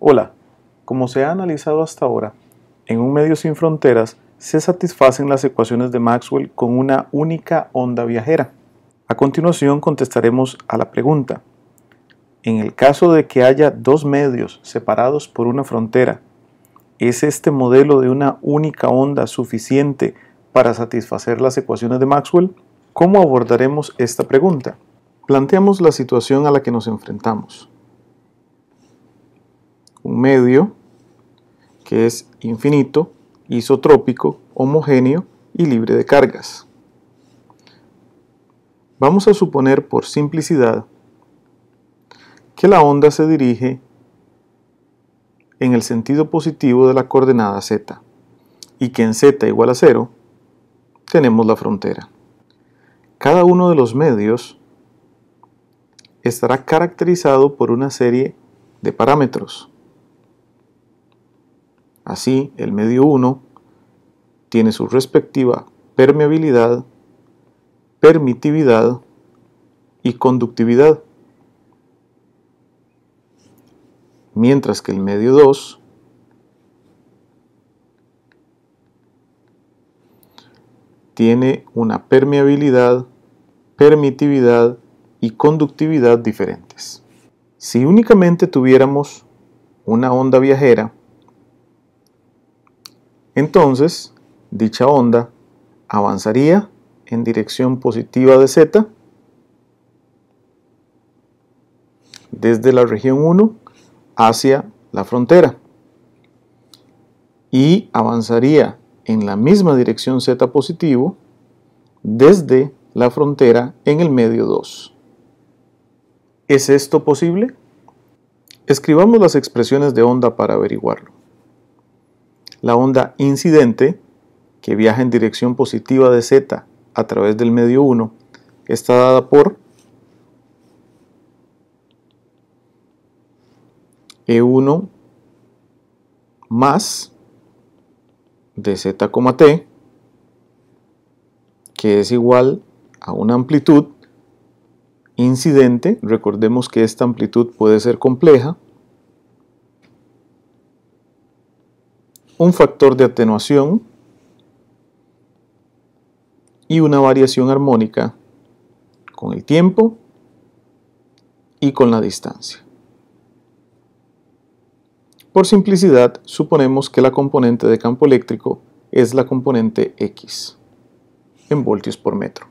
Hola, como se ha analizado hasta ahora, en un medio sin fronteras se satisfacen las ecuaciones de Maxwell con una única onda viajera. A continuación contestaremos a la pregunta: en el caso de que haya dos medios separados por una frontera, ¿es este modelo de una única onda suficiente para satisfacer las ecuaciones de Maxwell? ¿Cómo abordaremos esta pregunta? Planteamos la situación a la que nos enfrentamos. Un medio que es infinito, isotrópico, homogéneo y libre de cargas. Vamos a suponer por simplicidad que la onda se dirige en el sentido positivo de la coordenada z y que en z igual a 0 tenemos la frontera. Cada uno de los medios estará caracterizado por una serie de parámetros. Así, el medio 1 tiene su respectiva permeabilidad, permitividad y conductividad, mientras que el medio 2 tiene una permeabilidad, permitividad y conductividad diferentes. Si únicamente tuviéramos una onda viajera, entonces dicha onda avanzaría en dirección positiva de z desde la región 1 hacia la frontera y avanzaría en la misma dirección z positivo desde la frontera en el medio 2. ¿Es esto posible? Escribamos las expresiones de onda para averiguarlo. La onda incidente, que viaja en dirección positiva de z a través del medio 1, está dada por E1 más de z, t, que es igual a una amplitud incidente. Recordemos que esta amplitud puede ser compleja, un factor de atenuación y una variación armónica con el tiempo y con la distancia. Por simplicidad, suponemos que la componente de campo eléctrico es la componente X en voltios por metro.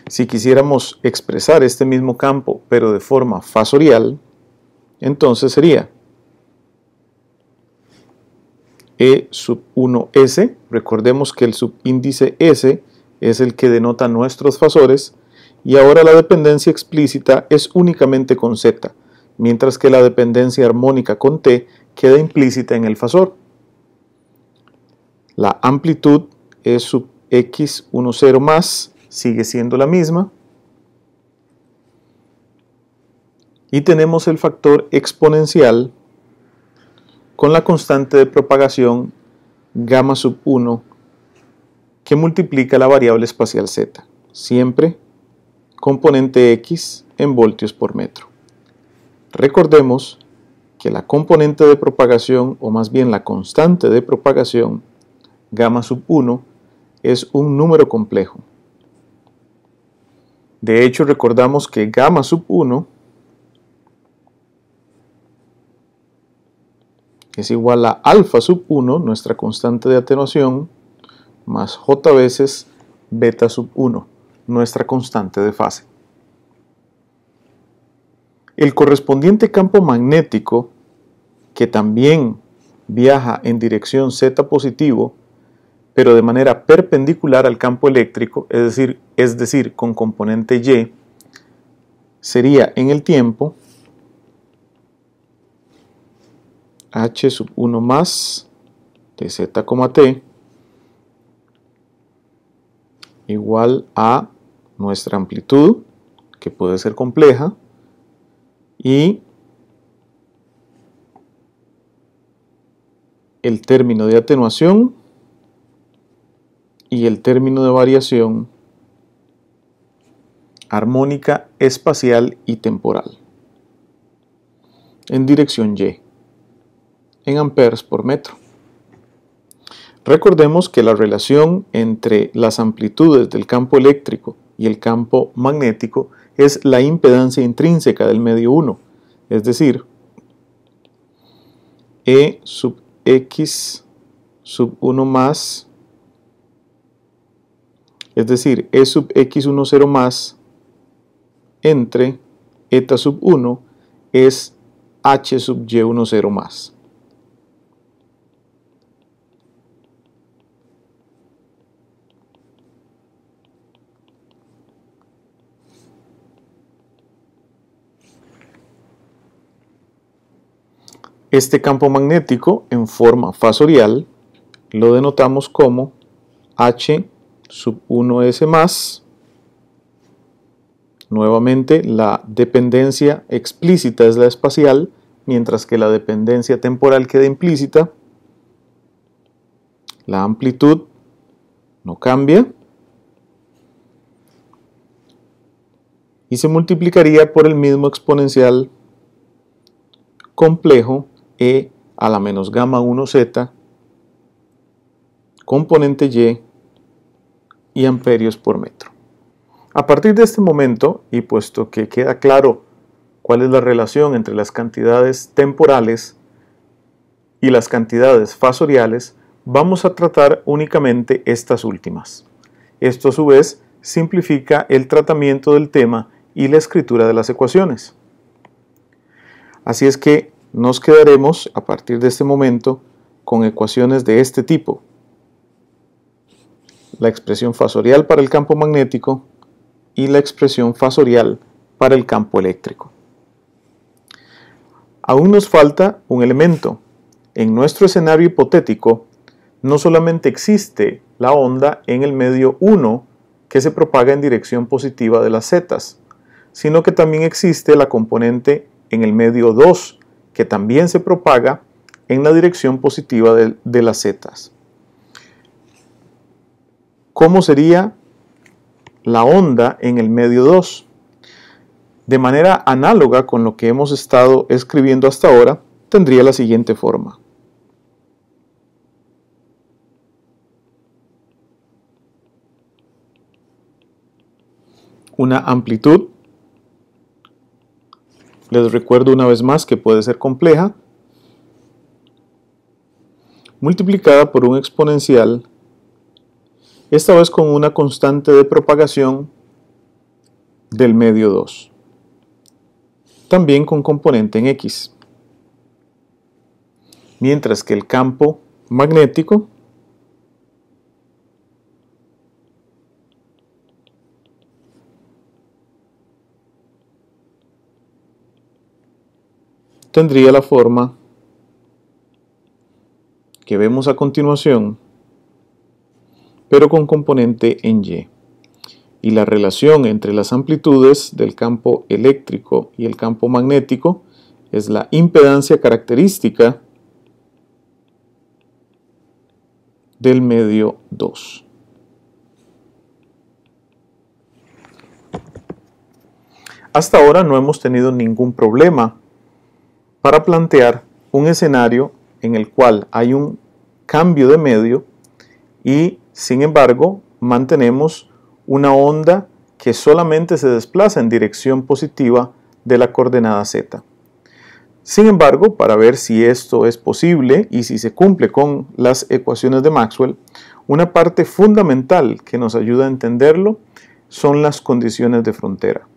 Si quisiéramos expresar este mismo campo, pero de forma fasorial, entonces sería E sub 1S. Recordemos que el subíndice S es el que denota nuestros fasores, y ahora la dependencia explícita es únicamente con Z, mientras que la dependencia armónica con T queda implícita en el fasor. La amplitud E sub x10 más sigue siendo la misma, y tenemos el factor exponencial con la constante de propagación gamma sub 1 que multiplica la variable espacial z, siempre componente x en voltios por metro. Recordemos que la componente de propagación, o más bien la constante de propagación, gamma sub 1, es un número complejo. De hecho, recordamos que gamma sub 1 es igual a alfa sub 1, nuestra constante de atenuación, más j veces beta sub 1, nuestra constante de fase. El correspondiente campo magnético, que también viaja en dirección z positivo, pero de manera perpendicular al campo eléctrico, es decir, con componente y, sería en el tiempo h sub 1 más de z, t igual a nuestra amplitud, que puede ser compleja, y el término de atenuación y el término de variación armónica, espacial y temporal en dirección y. en amperes por metro. Recordemos que la relación entre las amplitudes del campo eléctrico y el campo magnético es la impedancia intrínseca del medio 1, es decir, E sub X sub 1 más, es decir, E sub X10 más entre eta sub 1 es H sub Y10 más. Este campo magnético en forma fasorial lo denotamos como H sub 1S más. Nuevamente, la dependencia explícita es la espacial, mientras que la dependencia temporal queda implícita. La amplitud no cambia y se multiplicaría por el mismo exponencial complejo E a la menos gamma 1z, componente y amperios por metro. A partir de este momento, y puesto que queda claro cuál es la relación entre las cantidades temporales y las cantidades fasoriales, vamos a tratar únicamente estas últimas. Esto a su vez simplifica el tratamiento del tema y la escritura de las ecuaciones. Así es que nos quedaremos a partir de este momento con ecuaciones de este tipo: la expresión fasorial para el campo magnético y la expresión fasorial para el campo eléctrico. Aún nos falta un elemento. En nuestro escenario hipotético, no solamente existe la onda en el medio 1 que se propaga en dirección positiva de las zetas, sino que también existe la componente en el medio 2 que también se propaga en la dirección positiva de las zetas. ¿Cómo sería la onda en el medio 2? De manera análoga con lo que hemos estado escribiendo hasta ahora, tendría la siguiente forma. Una amplitud, les recuerdo una vez más que puede ser compleja, multiplicada por un exponencial, esta vez con una constante de propagación del medio 2, también con componente en X, mientras que el campo magnético tendría la forma que vemos a continuación, pero con componente en Y. Y la relación entre las amplitudes del campo eléctrico y el campo magnético es la impedancia característica del medio 2. Hasta ahora no hemos tenido ningún problema para plantear un escenario en el cual hay un cambio de medio y, sin embargo, mantenemos una onda que solamente se desplaza en dirección positiva de la coordenada z. Sin embargo, para ver si esto es posible y si se cumple con las ecuaciones de Maxwell, una parte fundamental que nos ayuda a entenderlo son las condiciones de frontera.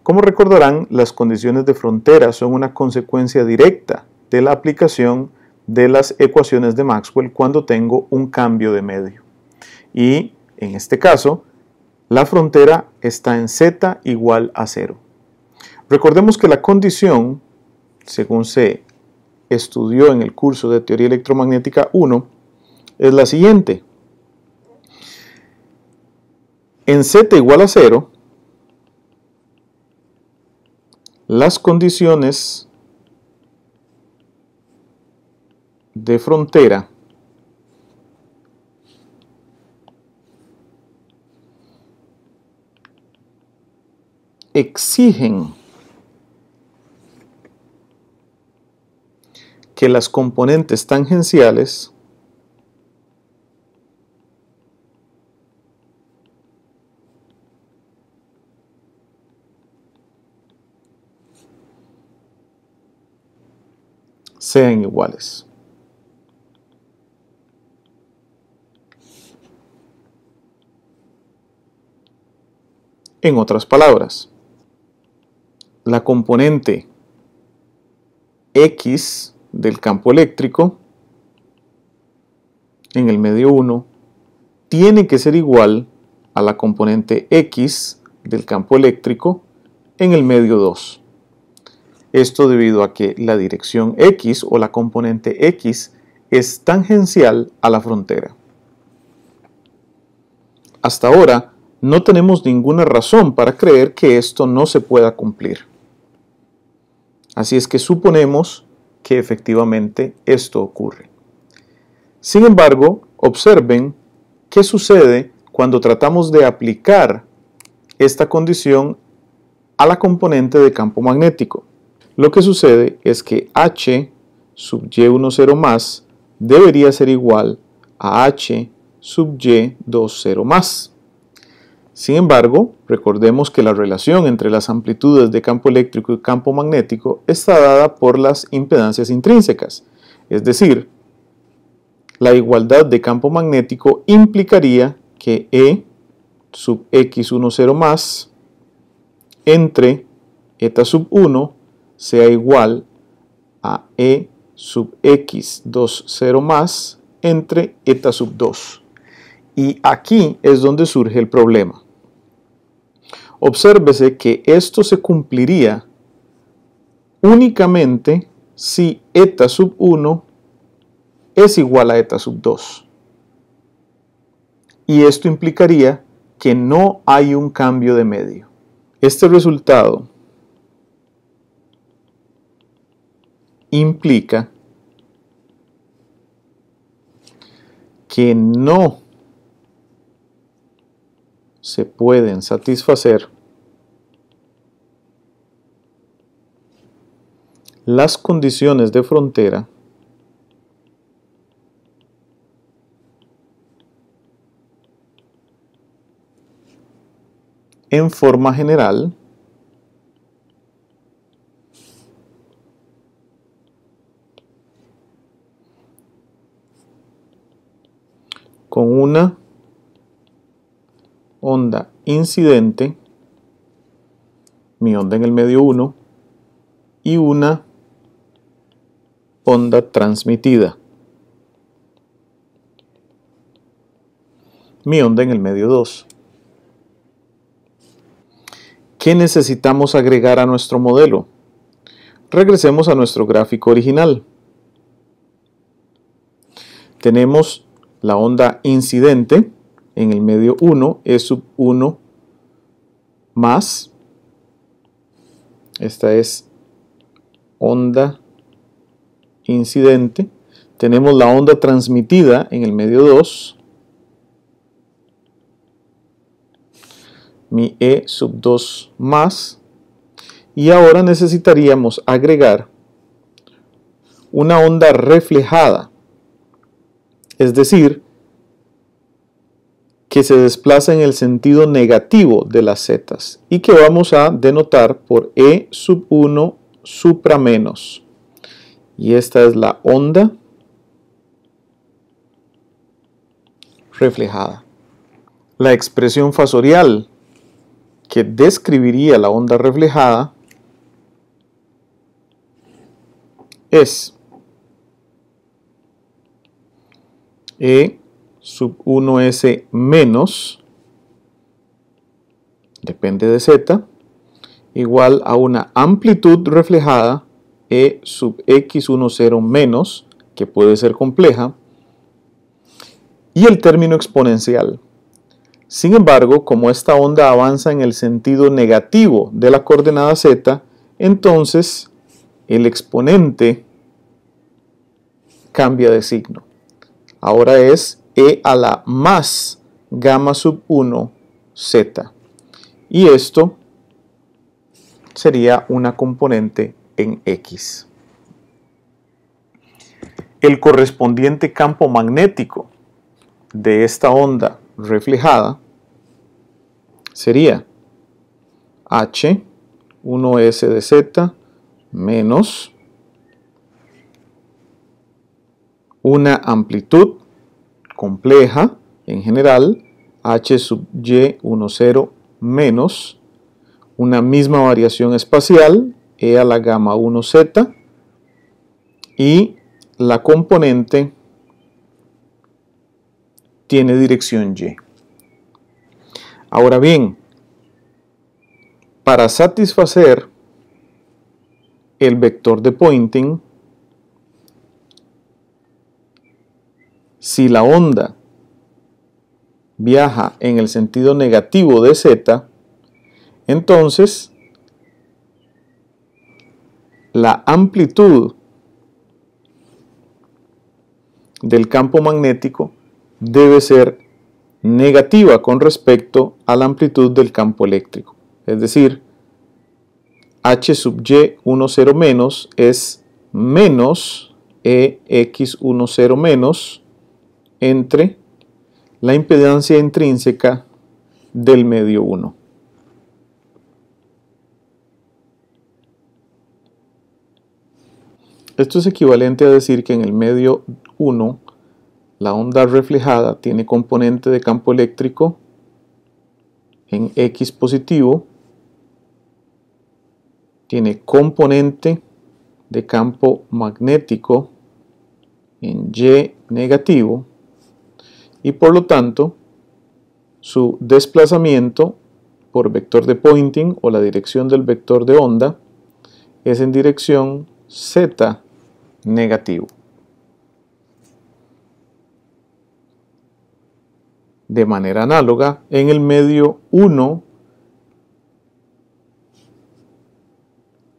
Como recordarán, las condiciones de frontera son una consecuencia directa de la aplicación de las ecuaciones de Maxwell cuando tengo un cambio de medio. Y en este caso, la frontera está en z igual a 0. Recordemos que la condición, según se estudió en el curso de Teoría Electromagnética 1, es la siguiente. En z igual a 0, las condiciones de frontera exigen que las componentes tangenciales sean iguales. En otras palabras, la componente X del campo eléctrico en el medio 1 tiene que ser igual a la componente X del campo eléctrico en el medio 2. Esto debido a que la dirección X o la componente X es tangencial a la frontera. Hasta ahora no tenemos ninguna razón para creer que esto no se pueda cumplir. Así es que suponemos que efectivamente esto ocurre. Sin embargo, observen qué sucede cuando tratamos de aplicar esta condición a la componente de campo magnético. Lo que sucede es que H sub Y10 más debería ser igual a H sub Y20 más. Sin embargo, recordemos que la relación entre las amplitudes de campo eléctrico y campo magnético está dada por las impedancias intrínsecas, es decir, la igualdad de campo magnético implicaría que E sub X10 más entre eta sub 1 sea igual a E sub X20 más entre eta sub 2. Y aquí es donde surge el problema. Obsérvese que esto se cumpliría únicamente si eta sub 1 es igual a eta sub 2. Y esto implicaría que no hay un cambio de medio. Este resultado implica que no se pueden satisfacer las condiciones de frontera en forma general con una onda incidente, mi onda en el medio 1, y una onda transmitida, mi onda en el medio 2. ¿Qué necesitamos agregar a nuestro modelo? Regresemos a nuestro gráfico original. Tenemos la onda incidente en el medio 1, E sub 1 más, esta es onda incidente. Tenemos la onda transmitida en el medio 2, mi E sub 2 más, y ahora necesitaríamos agregar una onda reflejada, es decir, que se desplaza en el sentido negativo de las zetas y que vamos a denotar por E sub 1 supra menos. Y esta es la onda reflejada. La expresión fasorial que describiría la onda reflejada es E sub 1S menos, depende de z, igual a una amplitud reflejada E sub X10 menos, que puede ser compleja, y el término exponencial. Sin embargo, como esta onda avanza en el sentido negativo de la coordenada z, entonces el exponente cambia de signo. Ahora es E a la más gamma sub 1 z. Y esto sería una componente en X. el correspondiente campo magnético de esta onda reflejada sería H 1S de Z menos una amplitud compleja en general, H sub Y10 menos una misma variación espacial, E a la gamma 1Z, y la componente tiene dirección Y. Ahora bien, para satisfacer el vector de Poynting, si la onda viaja en el sentido negativo de Z, entonces la amplitud del campo magnético debe ser negativa con respecto a la amplitud del campo eléctrico. Es decir, H sub Y10 menos es menos EX10 menos entre la impedancia intrínseca del medio 1. Esto es equivalente a decir que en el medio 1 la onda reflejada tiene componente de campo eléctrico en X positivo, tiene componente de campo magnético en Y negativo, y por lo tanto su desplazamiento por vector de Poynting o la dirección del vector de onda es en dirección Z negativo. De manera análoga, en el medio 1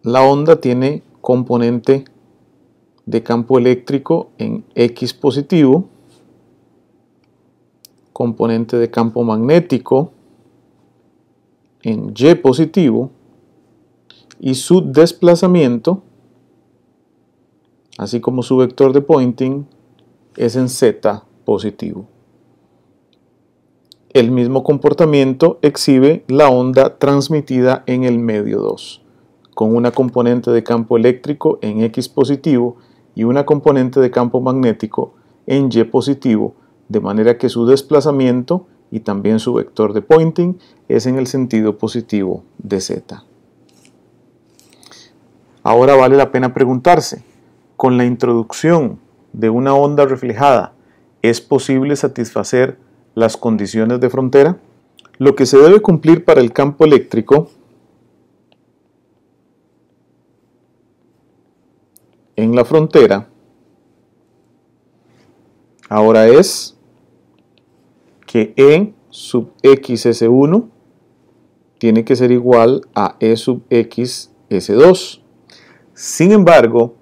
la onda tiene componente de campo eléctrico en X positivo, componente de campo magnético en Y positivo, y su desplazamiento, así como su vector de Poynting, es en Z positivo. El mismo comportamiento exhibe la onda transmitida en el medio 2, con una componente de campo eléctrico en X positivo y una componente de campo magnético en Y positivo, de manera que su desplazamiento y también su vector de Poynting es en el sentido positivo de Z. Ahora vale la pena preguntarse, con la introducción de una onda reflejada, ¿es posible satisfacer las condiciones de frontera? Lo que se debe cumplir para el campo eléctrico en la frontera ahora es que E sub XS1 tiene que ser igual a E sub XS2. Sin embargo,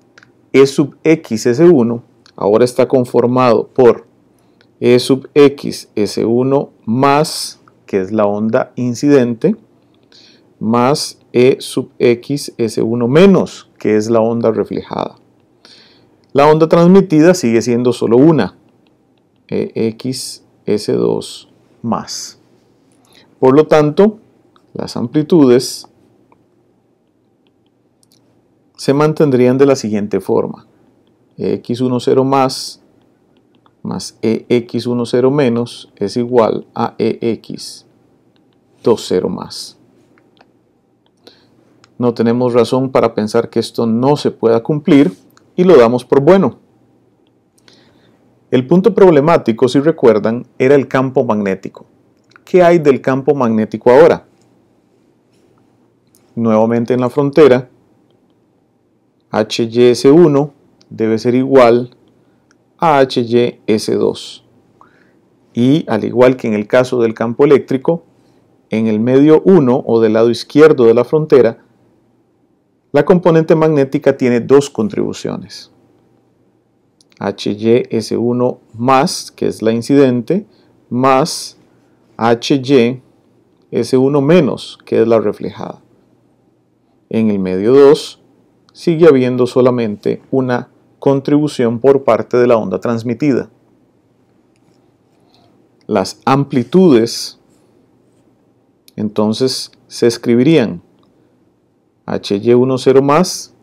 E sub XS1 ahora está conformado por E sub XS1 más, que es la onda incidente, más E sub XS1 menos, que es la onda reflejada. La onda transmitida sigue siendo solo una, EXS2 más. Por lo tanto, las amplitudes se mantendrían de la siguiente forma: EX10 más EX10 menos es igual a EX20 más. No tenemos razón para pensar que esto no se pueda cumplir y lo damos por bueno. El punto problemático, si recuerdan, era el campo magnético. ¿Qué hay del campo magnético ahora? Nuevamente en la frontera, HYS1 debe ser igual a HYS2. Y al igual que en el caso del campo eléctrico, en el medio 1 o del lado izquierdo de la frontera, la componente magnética tiene dos contribuciones. HYS1 más, que es la incidente, más HYS1 menos, que es la reflejada. En el medio 2 sigue habiendo solamente una contribución por parte de la onda transmitida. Las amplitudes entonces se escribirían HY10 más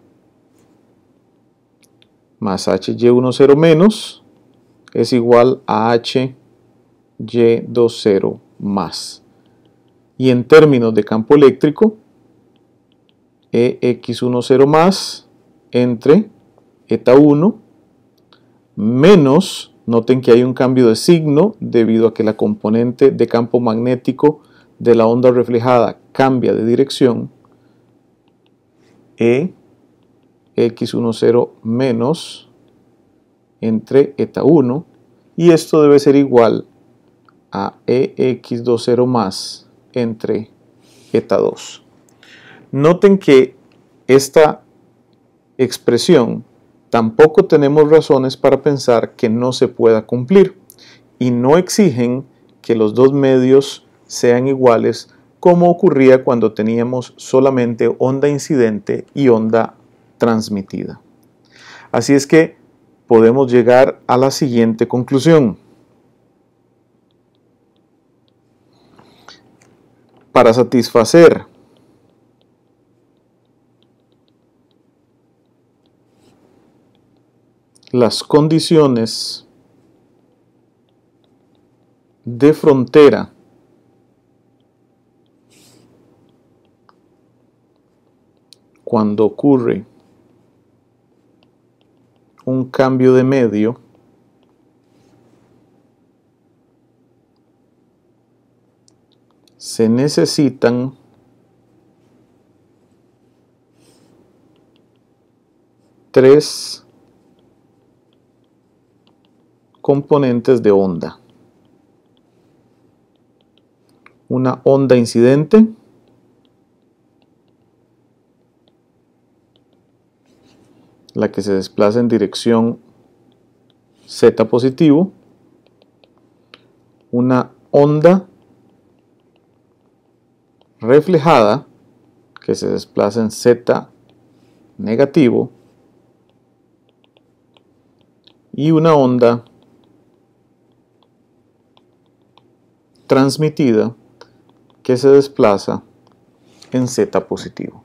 HY10 menos es igual a HY20 más. Y en términos de campo eléctrico, EX10 más entre eta1 menos, noten que hay un cambio de signo debido a que la componente de campo magnético de la onda reflejada cambia de dirección, EX10 menos entre eta1, y esto debe ser igual a EX20 más entre eta2. Noten que esta expresión tampoco tenemos razones para pensar que no se pueda cumplir y no exigen que los dos medios sean iguales como ocurría cuando teníamos solamente onda incidente y onda transmitida. Así es que podemos llegar a la siguiente conclusión. Para satisfacer las condiciones de frontera cuando ocurre un cambio de medio, se necesitan tres componentes de onda. Una onda incidente, la que se desplaza en dirección Z positivo, una onda reflejada que se desplaza en Z negativo y una onda transmitida que se desplaza en Z positivo.